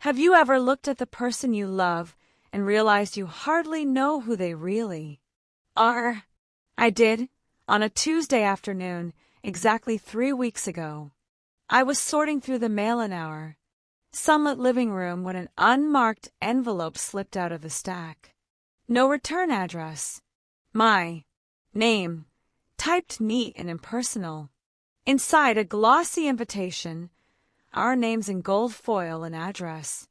Have you ever looked at the person you love and realized you hardly know who they really are? I did, on a Tuesday afternoon, exactly 3 weeks ago. I was sorting through the mail an hour, sunlit living room, when an unmarked envelope slipped out of the stack. No return address. My name, typed neat and impersonal. Inside, a glossy invitation, our names in gold foil and address.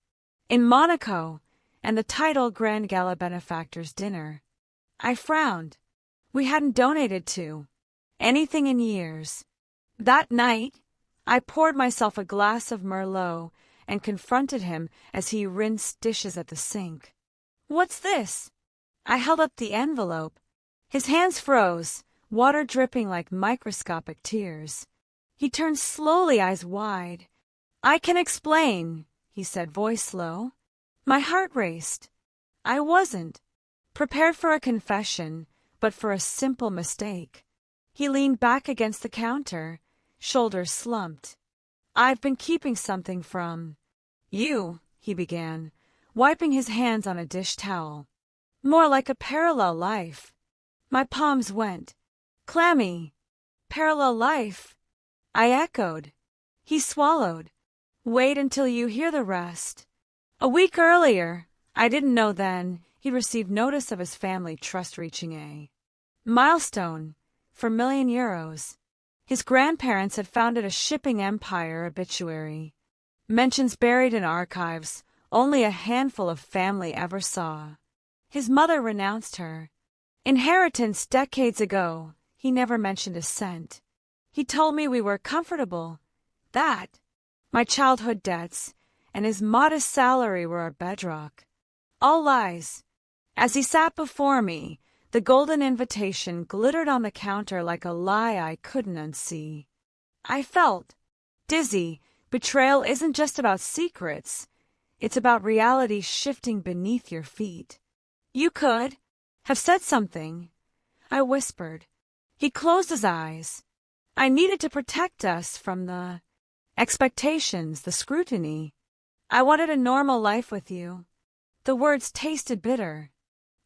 In Monaco, and the title Grand Gala Benefactors Dinner. I frowned. We hadn't donated to anything in years. That night, I poured myself a glass of Merlot and confronted him as he rinsed dishes at the sink. "What's this?" I held up the envelope. His hands froze, water dripping like microscopic tears. He turned slowly, eyes wide. "I can explain," he said, voice low. My heart raced. I wasn't prepared for a confession, but for a simple mistake. He leaned back against the counter, shoulders slumped. "I've been keeping something from you," he began, wiping his hands on a dish towel. "More like a parallel life." My palms went clammy. "Parallel life?" I echoed. He swallowed. "Wait until you hear the rest." A week earlier, I didn't know then, he received notice of his family trust reaching a milestone for €1,000,000. His grandparents had founded a shipping empire. Obituary mentions buried in archives only a handful of family ever saw. His mother renounced her inheritance decades ago. He never mentioned a cent. He told me we were comfortable, that my childhood debts and his modest salary were our bedrock. All lies. As he sat before me, the golden invitation glittered on the counter like a lie I couldn't unsee. I felt dizzy. Betrayal isn't just about secrets. It's about reality shifting beneath your feet. "You could have said something," I whispered. He closed his eyes. "I needed to protect us from the expectations, the scrutiny. I wanted a normal life with you." The words tasted bitter.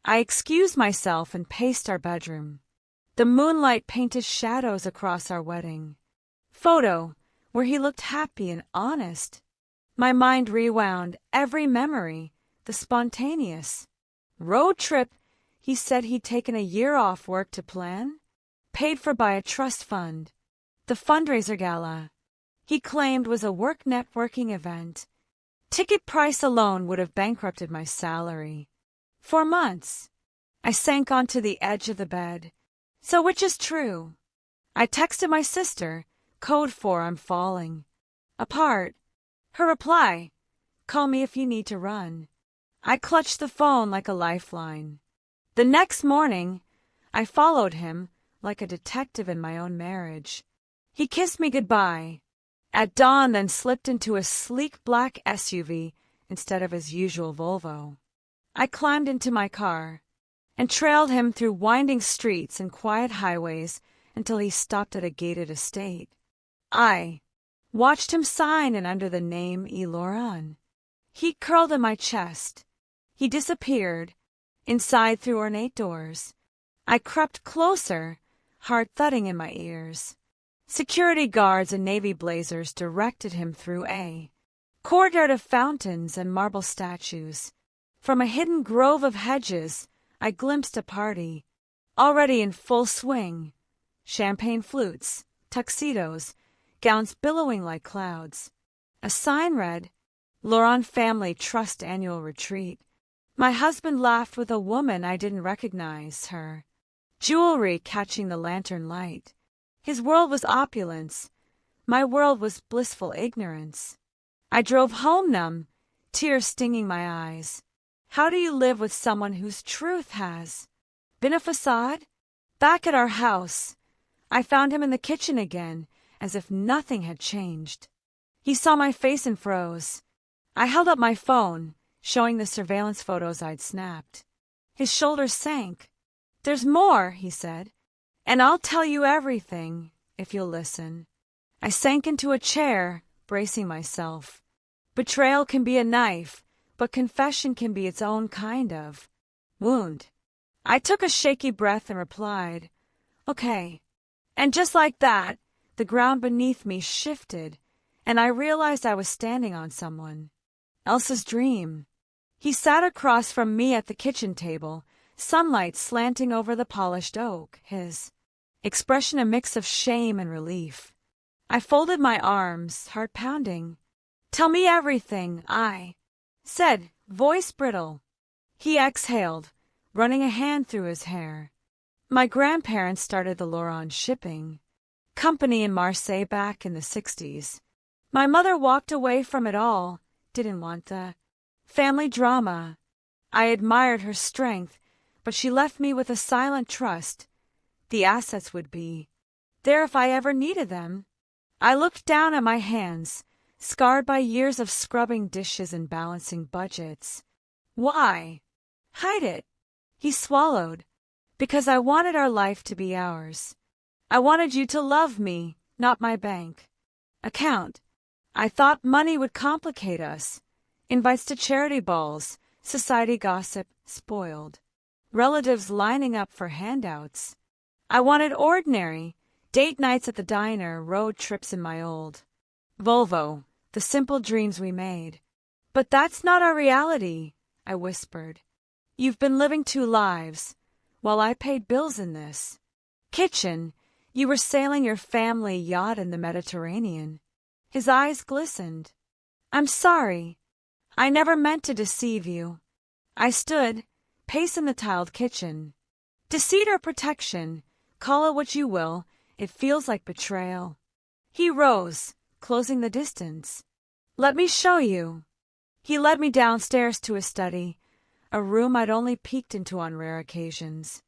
I excused myself and paced our bedroom. The moonlight painted shadows across our wedding photo, where he looked happy and honest. My mind rewound every memory, the spontaneous road trip he said he'd taken a year off work to plan, paid for by a trust fund, the fundraiser gala he claimed was a work networking event. Ticket price alone would have bankrupted my salary. For months, I sank onto the edge of the bed. So which is true? I texted my sister, code for "I'm falling apart." Her reply, "Call me if you need to run." I clutched the phone like a lifeline. The next morning, I followed him like a detective in my own marriage. He kissed me goodbye at dawn, then slipped into a sleek black SUV instead of his usual Volvo. I climbed into my car and trailed him through winding streets and quiet highways until he stopped at a gated estate. I watched him sign in under the name Eloran. He curled in my chest. He disappeared inside through ornate doors. I crept closer, heart thudding in my ears. Security guards in navy blazers directed him through a courtyard of fountains and marble statues. From a hidden grove of hedges, I glimpsed a party, already in full swing. Champagne flutes, tuxedos, gowns billowing like clouds. A sign read, "Laurent Family Trust Annual Retreat." My husband laughed with a woman I didn't recognize, her jewelry catching the lantern light. His world was opulence. My world was blissful ignorance. I drove home numb, tears stinging my eyes. How do you live with someone whose truth has been a facade? Back at our house, I found him in the kitchen again, as if nothing had changed. He saw my face and froze. I held up my phone, showing the surveillance photos I'd snapped. His shoulders sank. "There's more," he said, "and I'll tell you everything, if you'll listen." I sank into a chair, bracing myself. Betrayal can be a knife, but confession can be its own kind of wound. I took a shaky breath and replied, "Okay." And just like that, the ground beneath me shifted, and I realized I was standing on someone else's dream. He sat across from me at the kitchen table, sunlight slanting over the polished oak, his expression a mix of shame and relief. I folded my arms, heart pounding. "Tell me everything," I said, voice brittle. He exhaled, running a hand through his hair. "My grandparents started the L'Orange shipping company in Marseille back in the 60s. My mother walked away from it all, didn't want the family drama. I admired her strength, but she left me with a silent trust. The assets would be there if I ever needed them." I looked down at my hands, scarred by years of scrubbing dishes and balancing budgets. "Why hide it?" He swallowed. "Because I wanted our life to be ours. I wanted you to love me, not my bank account. I thought money would complicate us. Invites to charity balls, society gossip, spoiled. Relatives lining up for handouts. I wanted ordinary, date nights at the diner, road trips in my old Volvo, the simple dreams we made. But that's not our reality," I whispered. "You've been living two lives, while I paid bills in this kitchen. You were sailing your family yacht in the Mediterranean." His eyes glistened. "I'm sorry. I never meant to deceive you." I stood, pacing the tiled kitchen. "Deceit or protection, call it what you will, it feels like betrayal." He rose, closing the distance. "Let me show you." He led me downstairs to his study, a room I'd only peeked into on rare occasions.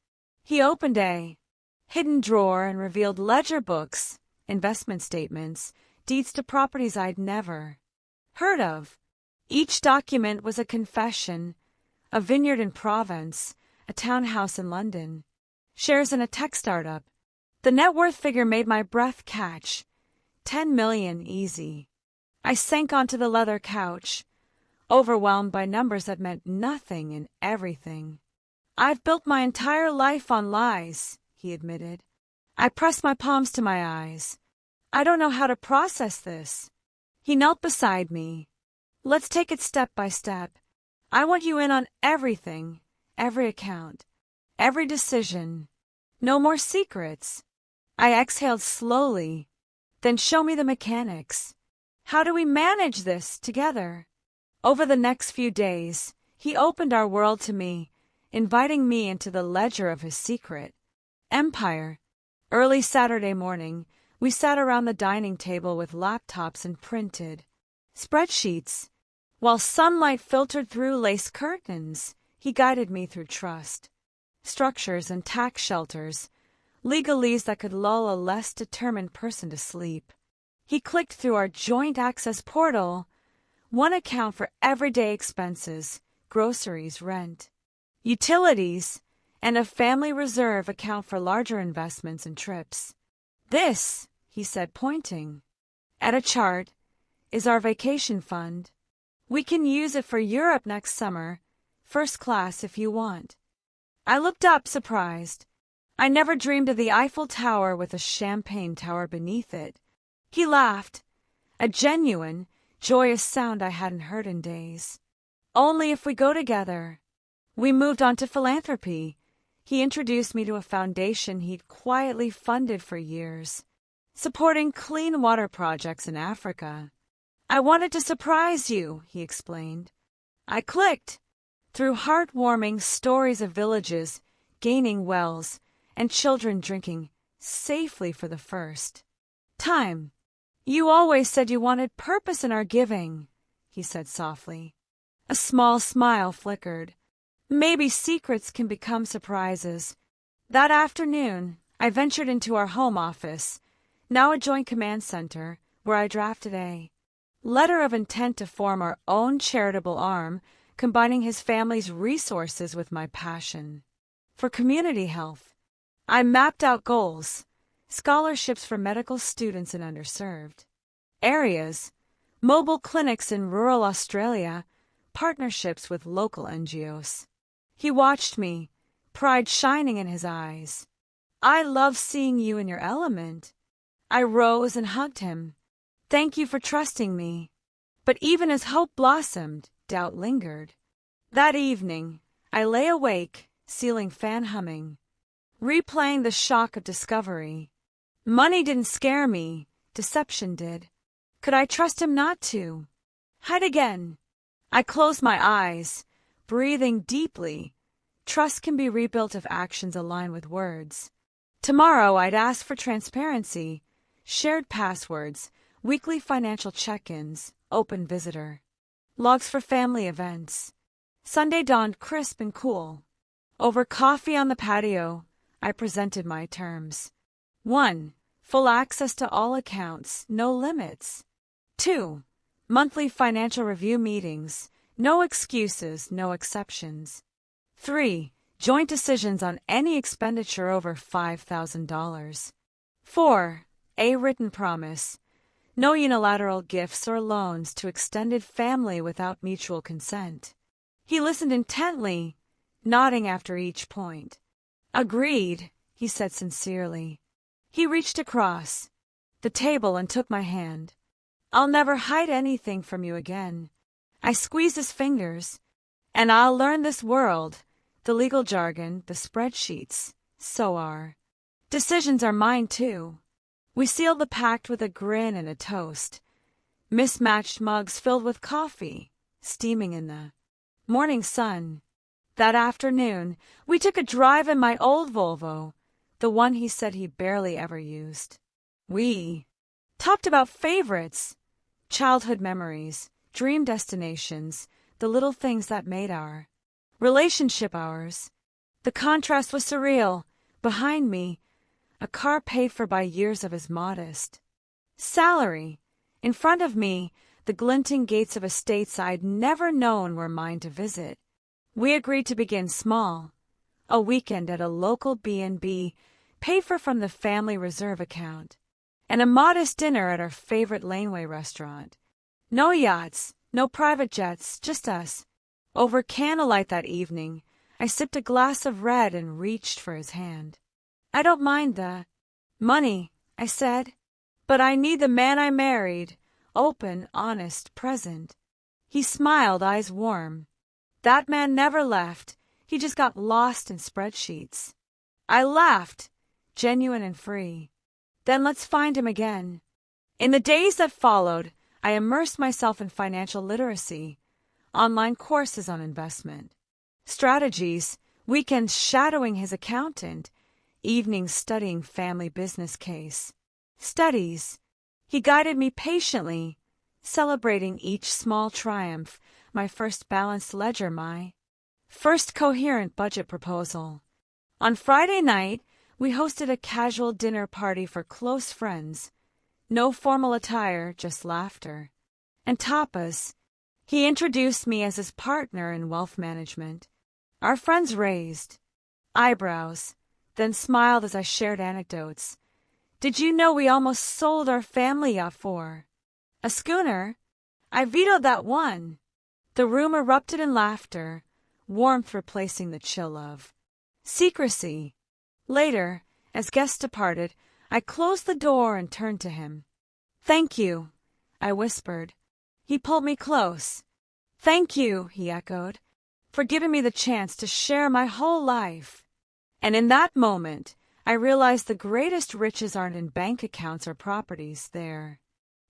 He opened a hidden drawer and revealed ledger books, investment statements, deeds to properties I'd never heard of. Each document was a confession: a vineyard in Provence, a townhouse in London, shares in a tech startup. The net worth figure made my breath catch. 10 million easy. I sank onto the leather couch, overwhelmed by numbers that meant nothing and everything. "I've built my entire life on lies," he admitted. I pressed my palms to my eyes. "I don't know how to process this." He knelt beside me. "Let's take it step by step. I want you in on everything, every account, every decision. No more secrets." I exhaled slowly. "Then show me the mechanics. How do we manage this together?" Over the next few days, he opened our world to me, inviting me into the ledger of his secret empire. Early Saturday morning, we sat around the dining table with laptops and printed spreadsheets. While sunlight filtered through lace curtains, he guided me through trust, structures and tax shelters, legalese that could lull a less determined person to sleep. He clicked through our joint access portal, one account for everyday expenses, groceries, rent, utilities, and a family reserve account for larger investments and trips. "This," he said, pointing at a chart, "is our vacation fund. We can use it for Europe next summer, first class if you want." I looked up, surprised. I never dreamed of the Eiffel Tower with a champagne tower beneath it. He laughed, a genuine, joyous sound I hadn't heard in days. "Only if we go together." We moved on to philanthropy. He introduced me to a foundation he'd quietly funded for years, supporting clean water projects in Africa. "I wanted to surprise you," he explained. I clicked. Through heartwarming stories of villages gaining wells and children drinking safely for the first time. "You always said you wanted purpose in our giving," he said softly. A small smile flickered. "Maybe secrets can become surprises." That afternoon, I ventured into our home office, now a joint command center, where I drafted a letter of intent to form our own charitable arm, combining his family's resources with my passion for community health. I mapped out goals: scholarships for medical students in underserved areas, mobile clinics in rural Australia, partnerships with local NGOs. He watched me, pride shining in his eyes. I love seeing you in your element. I rose and hugged him. Thank you for trusting me. But even as hope blossomed, doubt lingered. That evening, I lay awake, ceiling fan humming, replaying the shock of discovery. Money didn't scare me, deception did. Could I trust him not to? Hide again. I closed my eyes, breathing deeply. Trust can be rebuilt if actions align with words. Tomorrow I'd ask for transparency, shared passwords, weekly financial check-ins, open visitor, logs for family events. Sunday dawned crisp and cool. Over coffee on the patio, I presented my terms. 1. Full access to all accounts, no limits. 2. Monthly financial review meetings, no excuses, no exceptions. 3. Joint decisions on any expenditure over $5,000. 4. A written promise. No unilateral gifts or loans to extended family without mutual consent. He listened intently, nodding after each point. Agreed, he said sincerely. He reached across the table and took my hand. I'll never hide anything from you again. I squeezed his fingers. And I'll learn this world, the legal jargon, the spreadsheets. So are. Decisions are mine too. We sealed the pact with a grin and a toast. Mismatched mugs filled with coffee, steaming in the morning sun. That afternoon, we took a drive in my old Volvo, the one he said he barely ever used. We talked about favorites, childhood memories, dream destinations, the little things that made our relationship ours. The contrast was surreal. Behind me, a car paid for by years of his modest salary. In front of me, the glinting gates of estates I'd never known were mine to visit. We agreed to begin small. A weekend at a local B&B, paid for from the family reserve account, and a modest dinner at our favorite laneway restaurant. No yachts, no private jets, just us. Over candlelight that evening, I sipped a glass of red and reached for his hand. I don't mind the money, I said, but I need the man I married, open, honest, present. He smiled, eyes warm. That man never left. He just got lost in spreadsheets. I laughed, genuine and free. Then let's find him again. In the days that followed, I immersed myself in financial literacy, online courses on investment, strategies, weekends shadowing his accountant, evenings studying family business case. Studies. He guided me patiently, celebrating each small triumph, my first balanced ledger, my first coherent budget proposal. On Friday night, we hosted a casual dinner party for close friends. No formal attire, just laughter. And tapas. He introduced me as his partner in wealth management. Our friends raised eyebrows, then smiled as I shared anecdotes. Did you know we almost sold our family yacht for a schooner? I vetoed that one. The room erupted in laughter, warmth replacing the chill of secrecy. Later, as guests departed, I closed the door and turned to him. Thank you, I whispered. He pulled me close. Thank you, he echoed, for giving me the chance to share my whole life. And in that moment, I realized the greatest riches aren't in bank accounts or properties, they're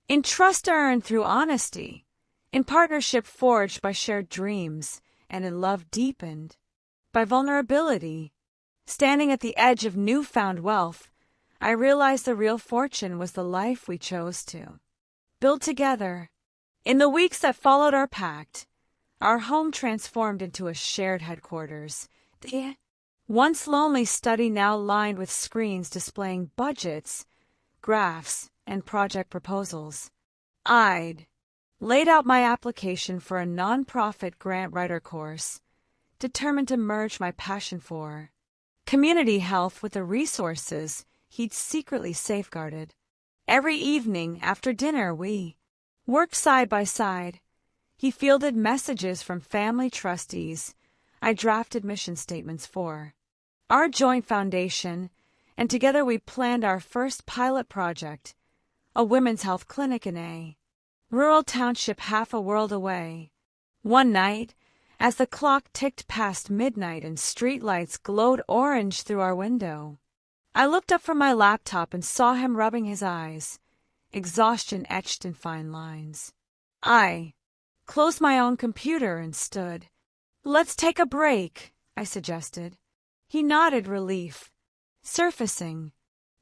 in trust earned through honesty, in partnership forged by shared dreams, and in love deepened by vulnerability. Standing at the edge of newfound wealth, I realized the real fortune was the life we chose to build together. In the weeks that followed our pact, our home transformed into a shared headquarters. The once lonely study now lined with screens displaying budgets, graphs, and project proposals. I'd laid out my application for a nonprofit grant writer course, determined to merge my passion for community health with the resources he'd secretly safeguarded. Every evening after dinner we worked side by side. He fielded messages from family trustees I drafted mission statements for. Our joint foundation, and together we planned our first pilot project, a women's health clinic in a rural township half a world away. One night, as the clock ticked past midnight and streetlights glowed orange through our window, I looked up from my laptop and saw him rubbing his eyes, exhaustion etched in fine lines. I closed my own computer and stood. "Let's take a break," I suggested. He nodded relief, surfacing.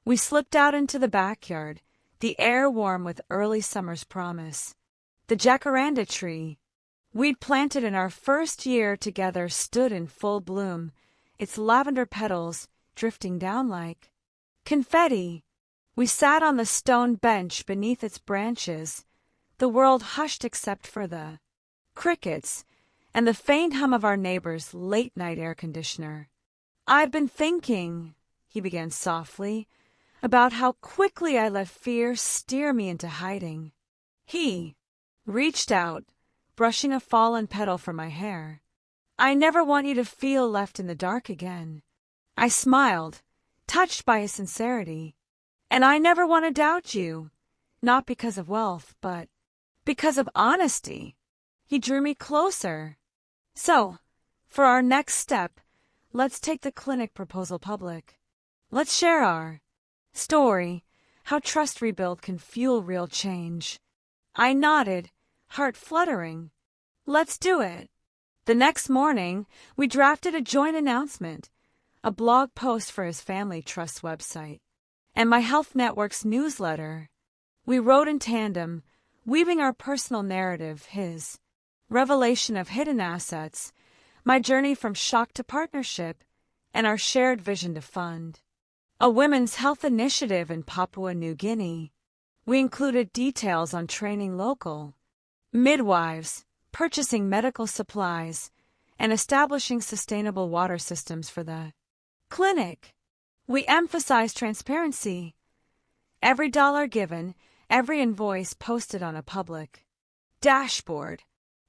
We slipped out into the backyard, the air warm with early summer's promise. The jacaranda tree we'd planted in our first year together stood in full bloom, its lavender petals drifting down like confetti. We sat on the stone bench beneath its branches, the world hushed except for the crickets and the faint hum of our neighbor's late-night air conditioner. "I've been thinking," he began softly, "about how quickly I let fear steer me into hiding." He reached out, brushing a fallen petal from my hair. "I never want you to feel left in the dark again." I smiled, touched by his sincerity. "And I never want to doubt you, not because of wealth, but because of honesty." He drew me closer. "So, for our next step, let's take the clinic proposal public. Let's share our story, how trust rebuilt can fuel real change." I nodded, heart fluttering. "Let's do it." The next morning, we drafted a joint announcement, a blog post for his family trust website, and my health network's newsletter. We wrote in tandem, weaving our personal narrative, his revelation of hidden assets, my journey from shock to partnership, and our shared vision to fund a women's health initiative in Papua New Guinea. We included details on training local midwives, purchasing medical supplies, and establishing sustainable water systems for the clinic. We emphasized transparency. Every dollar given, every invoice posted on a public dashboard.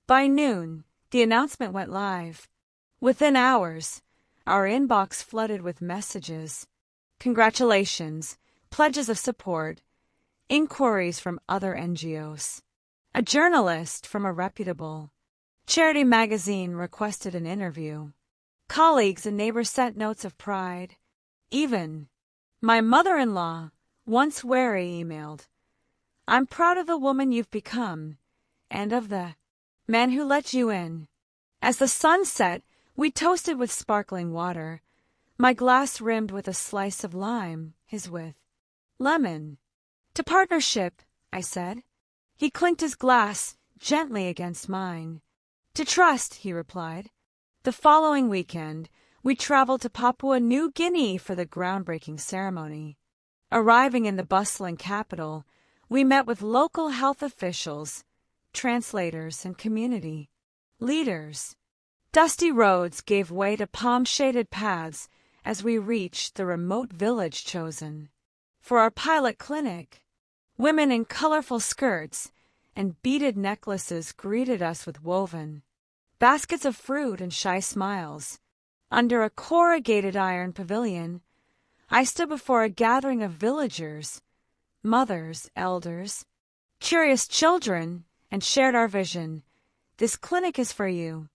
By noon, the announcement went live. Within hours, our inbox flooded with messages, congratulations, pledges of support, inquiries from other NGOs. A journalist from a reputable charity magazine requested an interview. Colleagues and neighbors sent notes of pride. Even my mother-in-law, once wary, emailed, "I'm proud of the woman you've become, and of the man who let you in." As the sun set, we toasted with sparkling water, my glass rimmed with a slice of lime, his with lemon. "To partnership," I said. He clinked his glass gently against mine. "To trust," he replied. The following weekend, we traveled to Papua New Guinea for the groundbreaking ceremony. Arriving in the bustling capital, we met with local health officials, translators, and community leaders. Dusty roads gave way to palm-shaded paths as we reached the remote village chosen for our pilot clinic. Women in colorful skirts and beaded necklaces greeted us with woven baskets of fruit and shy smiles. Under a corrugated iron pavilion, I stood before a gathering of villagers, mothers, elders, curious children, and shared our vision. "This clinic is for you.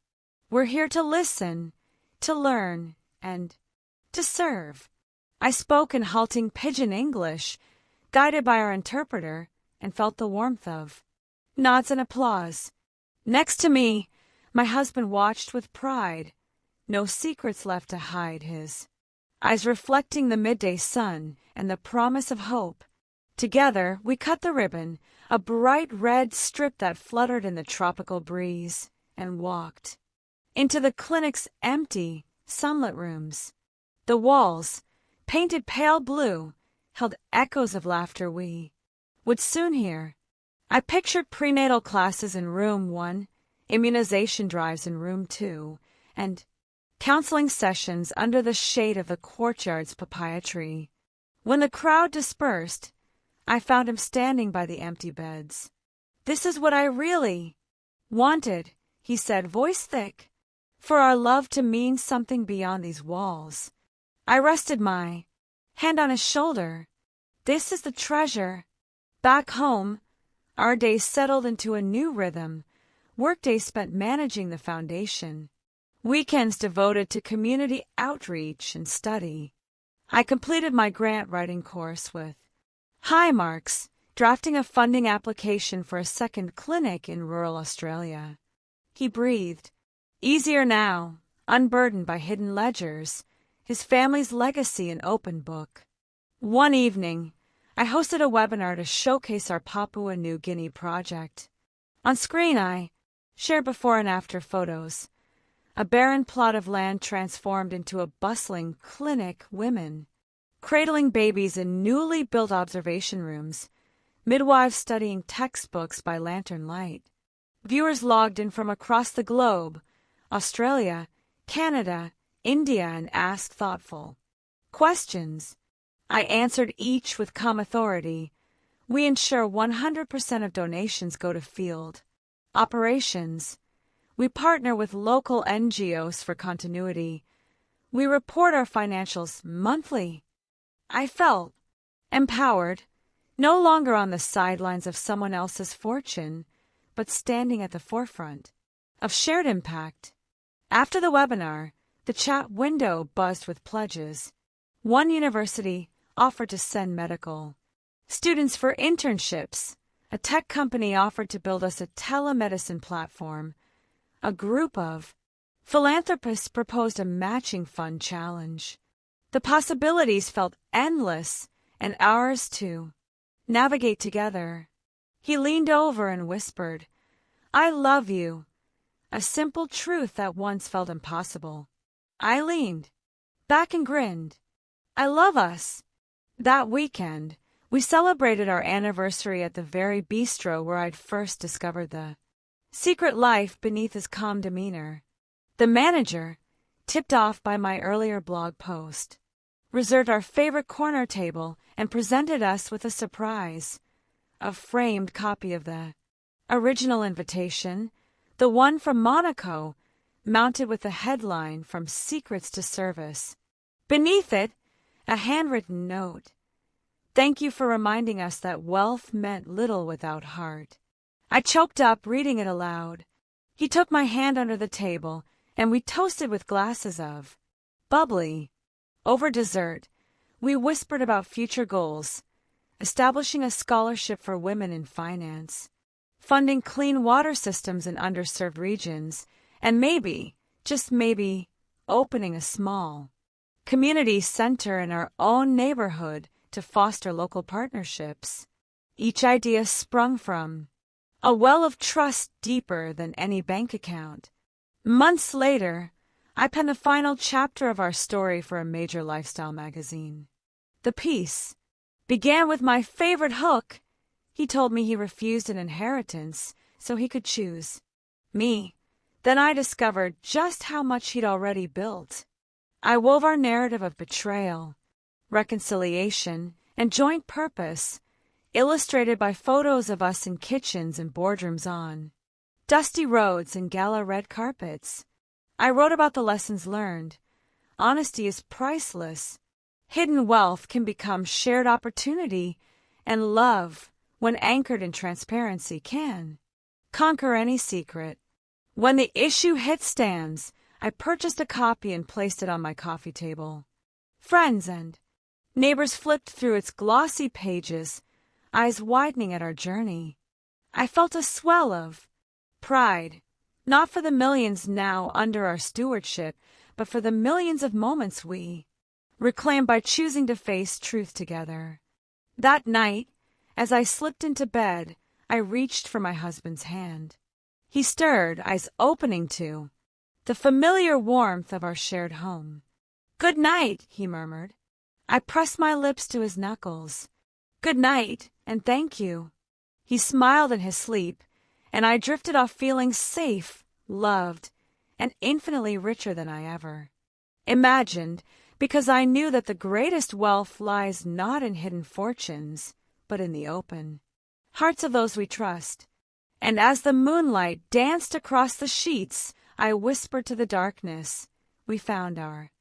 We're here to listen, to learn, and to serve." I spoke in halting pidgin English, guided by our interpreter, and felt the warmth of nods and applause. Next to me, my husband watched with pride, no secrets left to hide, his eyes reflecting the midday sun and the promise of hope. Together, we cut the ribbon, a bright red strip that fluttered in the tropical breeze, and walked into the clinic's empty, sunlit rooms. The walls, painted pale blue, held echoes of laughter we would soon hear. I pictured prenatal classes in room 1, immunization drives in room 2, and counseling sessions under the shade of the courtyard's papaya tree. When the crowd dispersed, I found him standing by the empty beds, This is what I really wanted, he said, voice thick, for our love to mean something beyond these walls. I rested my hand on his shoulder. This is the treasure. Back home, our days settled into a new rhythm, workdays spent managing the foundation, weekends devoted to community outreach and study. I completed my grant writing course with high marks, drafting a funding application for a second clinic in rural Australia. He breathed, easier now, unburdened by hidden ledgers, his family's legacy an open book. One evening, I hosted a webinar to showcase our Papua New Guinea project. On screen, I shared before and after photos. A barren plot of land transformed into a bustling clinic, women cradling babies in newly built observation rooms, midwives studying textbooks by lantern light. Viewers logged in from across the globe, Australia, Canada, India, and asked thoughtful questions. I answered each with calm authority. We ensure 100% of donations go to field operations. We partner with local NGOs for continuity. We report our financials monthly. I felt empowered, no longer on the sidelines of someone else's fortune, but standing at the forefront of shared impact. After the webinar, the chat window buzzed with pledges. One university offered to send medical students for internships. A tech company offered to build us a telemedicine platform. A group of philanthropists proposed a matching fund challenge. The possibilities felt endless, and ours to navigate together. He leaned over and whispered, I love you, a simple truth that once felt impossible. I leaned back and grinned. I love us. That weekend, we celebrated our anniversary at the very bistro where I'd first discovered the secret life beneath his calm demeanor. The manager, tipped off by my earlier blog post, reserved our favorite corner table and presented us with a surprise, a framed copy of the original invitation, the one from Monaco, mounted with the headline From Secrets to Service. Beneath it, a handwritten note. Thank you for reminding us that wealth meant little without heart. I choked up reading it aloud. He took my hand under the table, and we toasted with glasses of bubbly. Over dessert, we whispered about future goals, establishing a scholarship for women in finance, funding clean water systems in underserved regions, and maybe, just maybe, opening a small community center in our own neighborhood to foster local partnerships. Each idea sprung from a well of trust deeper than any bank account. Months later, I penned the final chapter of our story for a major lifestyle magazine. The piece began with my favorite hook. He told me he refused an inheritance so he could choose me. Then I discovered just how much he'd already built. I wove our narrative of betrayal, reconciliation, and joint purpose, illustrated by photos of us in kitchens and boardrooms on dusty roads and gala red carpets. I wrote about the lessons learned. Honesty is priceless. Hidden wealth can become shared opportunity, and love, when anchored in transparency, can conquer any secret. When the issue hit stands, I purchased a copy and placed it on my coffee table. Friends and neighbors flipped through its glossy pages, eyes widening at our journey. I felt a swell of pride, not for the millions now under our stewardship, but for the millions of moments we reclaimed by choosing to face truth together. That night, as I slipped into bed, I reached for my husband's hand. He stirred, eyes opening to the familiar warmth of our shared home. Good night, he murmured. I pressed my lips to his knuckles. Good night, and thank you. He smiled in his sleep, and I drifted off feeling safe, loved, and infinitely richer than I ever imagined, because I knew that the greatest wealth lies not in hidden fortunes, but in the open hearts of those we trust. And as the moonlight danced across the sheets, I whispered to the darkness, we found our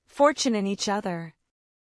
fortune in each other.